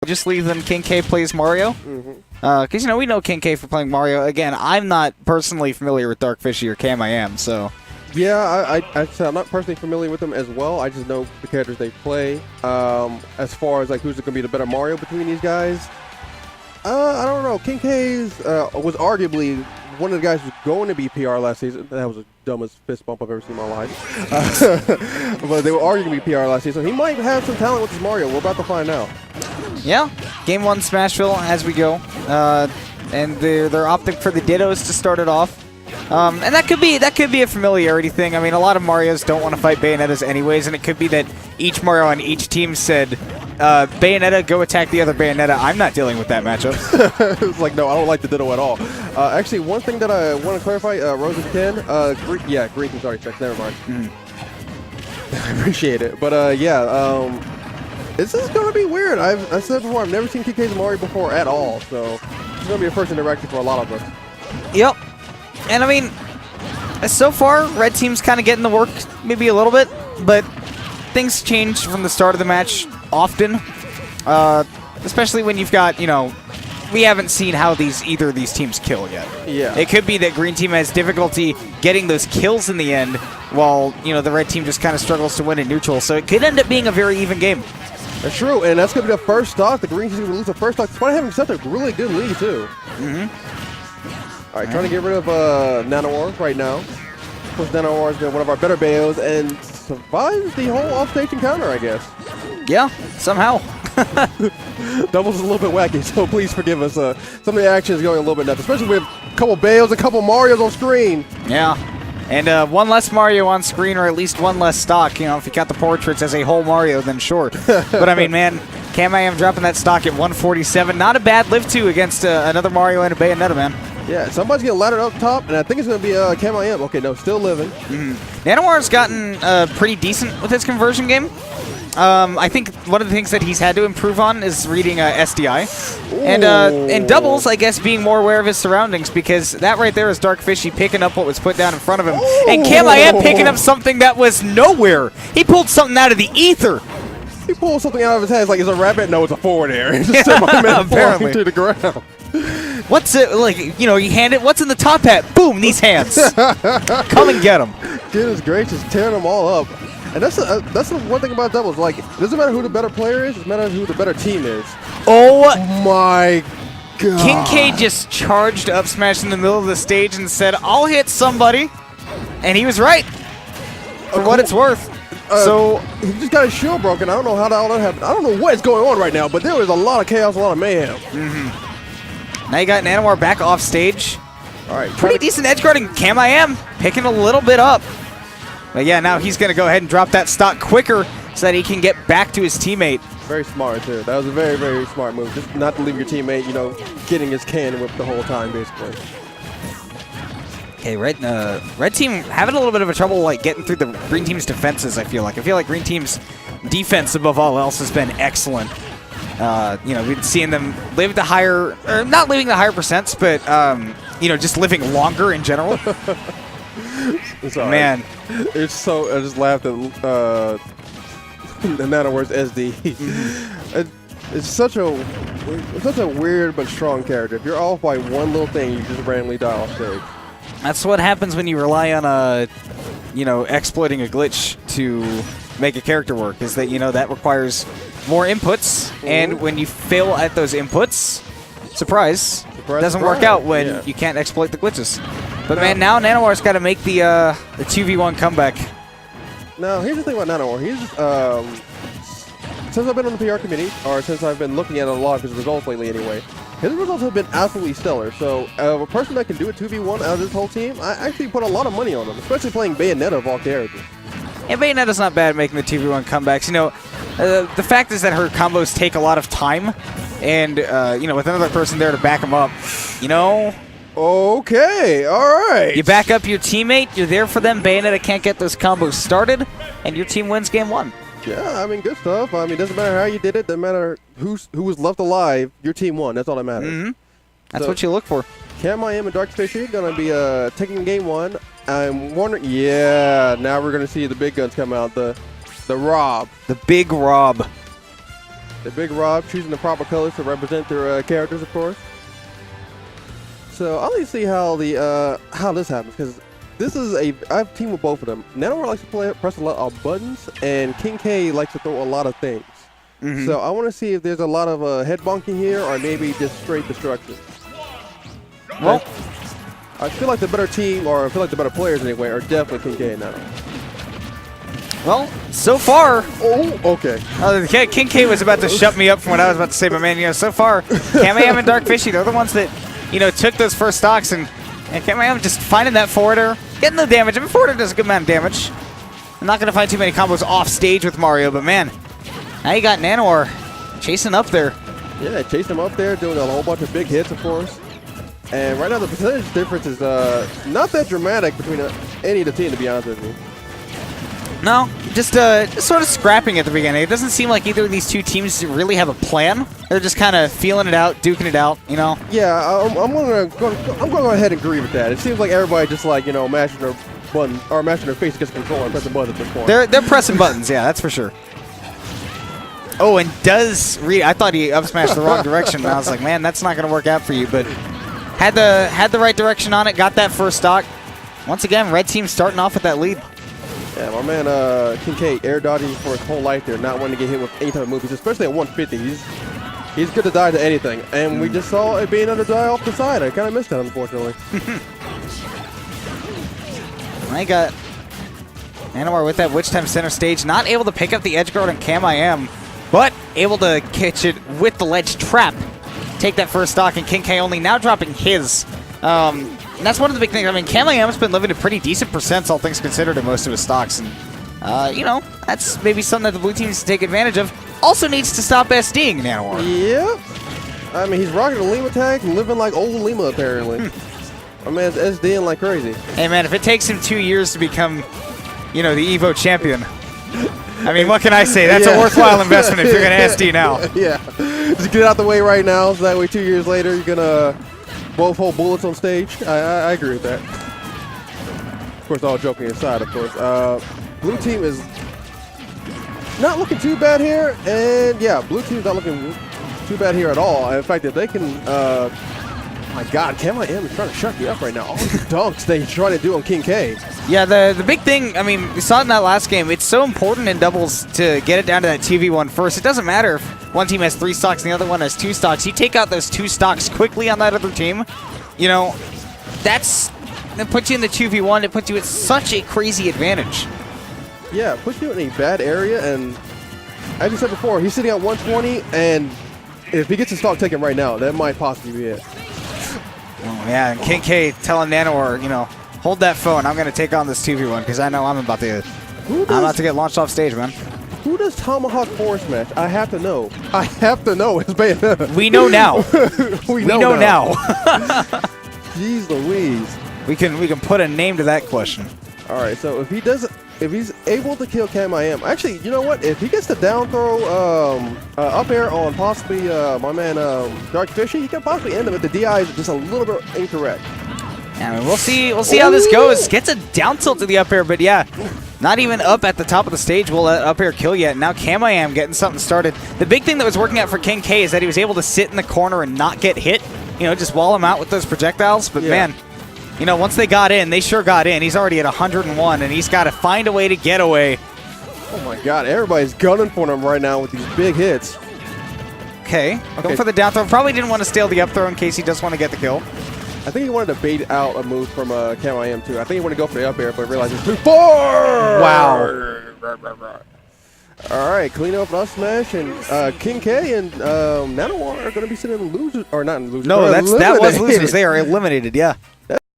religiously than KingK plays Mario. Because, we know KingK for playing Mario. Again, I'm not personally familiar with Darkfishy or Cam I am, so... Yeah, I'm not personally familiar with them as well. I just know the characters they play. As far as like who's going to be the better Mario between these guys, I don't know. KingK was arguably one of the guys who's going to be PR last season. That was the dumbest fist bump I've ever seen in my life. But they were arguing to be PR last season. So he might have some talent with this Mario. We're about to find out. Yeah, Game 1 Smashville as we go. And they're opting for the Dittos to start it off. And that could be a familiarity thing. I mean, a lot of Marios don't want to fight Bayonettas anyways, and it could be that each Mario on each team said, Bayonetta, go attack the other Bayonetta. I'm not dealing with that matchup. It's like, no, I don't like the Ditto at all. Actually, one thing that I want to clarify, Rose and Ken, Green Team's already checked, never mind. I appreciate it. But, this is going to be weird. I said before, I've never seen KingK's Mario before at all, so it's going to be a first interaction for a lot of us. Yep. And I mean, so far, Red Team's kind of getting the work maybe a little bit, but things change from the start of the match often, especially when you've got, we haven't seen how either of these teams kill yet. Yeah. It could be that Green Team has difficulty getting those kills in the end, while, the Red Team just kind of struggles to win in neutral, so it could end up being a very even game. That's true, and that's going to be the first stock. The Green Team will lose the first stock, despite having such a really good lead, too. All right, trying to get rid of Nanoir right now. Of course, Nanoir has been one of our better Bayos and survives the whole off-stage encounter, I guess. Yeah, somehow. Doubles is a little bit wacky, so please forgive us. Some of the action is going a little bit nuts, especially with a couple Bayos, a couple Marios on screen. Yeah, and one less Mario on screen, or at least one less stock. If you count the portraits as a whole Mario, then sure. But I mean, man, Cam I am dropping that stock at 147. Not a bad live to against another Mario and a Bayonetta, man. Yeah, somebody's getting laddered up top, and I think it's going to be Cam I am. Okay, no, still living. Nanoir's gotten pretty decent with his conversion game. I think one of the things that he's had to improve on is reading SDI. And doubles, I guess, being more aware of his surroundings, because that right there is Darkfishy picking up what was put down in front of him. And Cam I am picking up something that was nowhere. He pulled something out of the ether. He pulled something out of his head. It's like, it's a rabbit? No, it's a forward air. It's just my man falling to the ground. What's it, like, you hand it, what's in the top hat? Boom, these hands. Come and get them. Goodness gracious, tearing them all up. And that's the one thing about doubles. Like, it doesn't matter who the better player is, it matters who the better team is. Oh my God. KingK just charged up smash in the middle of the stage and said, I'll hit somebody. And he was right, for what it's worth. So he just got his shield broken. I don't know how all that happened. I don't know what is going on right now, but there was a lot of chaos, a lot of mayhem. Now you got Nanoir back off stage. All right, pretty decent edge guarding. Cam I am picking a little bit up. But yeah, now he's going to go ahead and drop that stock quicker so that he can get back to his teammate. Very smart, too. That was a very, very smart move. Just not to leave your teammate, getting his can whipped the whole time, basically. Okay, Red Team having a little bit of a trouble getting through the Green Team's defenses, I feel like. I feel like Green Team's defense above all else has been excellent. We've been seeing them live the higher, or not living the higher percents, but, just living longer in general. Sorry. Man. It's so, I just laughed at the Nanoir's SD. It's such a weird but strong character. If you're off by one little thing, you just randomly die off stage. That's what happens when you rely on exploiting a glitch to make a character work, is that, that requires more inputs, and when you fail at those inputs, surprise, doesn't work out when you can't exploit the glitches. But man, now Nanoir's got to make the 2v1 comeback. Now, here's the thing about Nanoir. He's, since I've been on the PR committee, or since I've been looking at a lot of his results lately anyway, his results have been absolutely stellar. So, a person that can do a 2v1 out of this whole team, I actually put a lot of money on him, especially playing Bayonetta of all characters. Yeah, Bayonetta's not bad at making the 2v1 comebacks. The fact is that her combos take a lot of time, and, with another person there to back them up, Okay, all right. You back up your teammate, you're there for them, Bayonetta can't get those combos started, and your team wins game 1. Yeah, I mean, good stuff. I mean, doesn't matter how you did it, doesn't matter who was left alive, your team won. That's all that matters. That's what you look for. Cam I am and Darkfishy going to be taking game 1. I'm wondering, now we're going to see the big guns come out, the Rob. The big Rob. The Big Rob choosing the proper colors to represent their characters, of course. So I'll let you see how the how this happens, because this is I've teamed with both of them. Nanoir likes to press a lot of buttons, and KingK likes to throw a lot of things. So I want to see if there's a lot of head bonking here, or maybe just straight destruction. Well, I feel like the better team, or I feel like the better players anyway, are definitely KingK and Nanoir. well, so far, Oh, okay. KingK was about to shut me up from what I was about to say, but man, you know, so far, KMAM and Darkfishy, they're the ones that, you know, took those first stocks, and KMAM just finding that forwarder, getting the damage. I mean, forwarder does a good amount of damage. I'm not going to find too many combos off stage with Mario, but man, now you got Nanoir chasing up there. Yeah, chasing him up there, doing a whole bunch of big hits, of course. And right now, the percentage difference is not that dramatic between any of the team, to be honest with you. No, just sort of scrapping at the beginning. It doesn't seem like either of these two teams really have a plan. They're just kind of feeling it out, duking it out, you know? Yeah, I'm gonna go ahead and agree with that. It seems like everybody just like, you know, mashing their button or mashing their face against the controller and pressing buttons at this point. They're pressing buttons, yeah, that's for sure. Oh, and does read. I thought he up smashed the wrong direction, and I was like, man, that's not gonna work out for you. But had the right direction on it, got that first stock. Once again, red team starting off with that lead. Yeah, my man KingK air dodging for his whole life there, not wanting to get hit with any type of movies, especially at 150. He's good to die to anything, and we just saw it being able to die off the side. I kind of missed that, unfortunately. I got Nanoir with that Witch Time center stage, not able to pick up the edge guard on KMIM, but able to catch it with the ledge trap. Take that first stock, and KingK only now dropping his. And that's one of the big things. I mean, KMIM's been living a pretty decent percents, all things considered, in most of his stocks. And, you know, that's maybe something that the blue team needs to take advantage of. Also needs to stop SDing Nanoir. Yep. I mean, he's rocking a Lima tag and living like old Lima, apparently. My man's SDing like crazy. Hey, man, if it takes him 2 years to become, you know, the EVO champion, I mean, what can I say? That's a worthwhile investment if you're going to SD now. Yeah. Just get it out the way right now, so that way 2 years later you're going to both hold bullets on stage. I agree with that. Of course, all joking aside, of course. Blue team is not looking too bad here, and yeah, blue team's not looking too bad here at all. In fact, if they can, my God, KMIM is trying to shut me up right now. All the dunks they try to do on KingK. Yeah, the big thing, I mean, we saw it in that last game. It's so important in doubles to get it down to that 2v1 first. It doesn't matter if one team has 3 stocks and the other one has 2 stocks. You take out those 2 stocks quickly on that other team, you know, that puts you in the 2v1. It puts you at such a crazy advantage. Yeah, it puts you in a bad area, and as you said before, he's sitting at 120, and if he gets his stock taken right now, that might possibly be it. Oh, yeah, and KingK telling Nanoir, you know, hold that phone. I'm going to take on this 2v1 because I know I'm about to get launched off stage, man. Who does Tomahawk forward smash? I have to know. I have to know. It's Bayonetta. We know now. we know now. Jeez Louise. We can put a name to that question. All right, so if he's able to kill KMIM, actually, you know what? If he gets the down throw up air on possibly my man Darkfishy, he can possibly end him if the DI is just a little bit incorrect. Yeah, I mean, we'll see how this goes. Gets a down tilt to the up air, but yeah, not even up at the top of the stage will that up air kill yet. Now KMIM getting something started. The big thing that was working out for KingK is that he was able to sit in the corner and not get hit. You know, just wall him out with those projectiles. But man, you know, once they got in, they sure got in. He's already at 101, and he's got to find a way to get away. Oh my God, everybody's gunning for him right now with these big hits. Okay, going for the down throw. Probably didn't want to steal the up throw in case he does want to get the kill. I think he wanted to bait out a move from KMIM too. I think he wanted to go for the up air, but realized it's too far. Wow. All right, clean up up smash, and KingK and Nanoir are going to be sitting in losers, or not in losers. No, that was losers. They are eliminated. Yeah.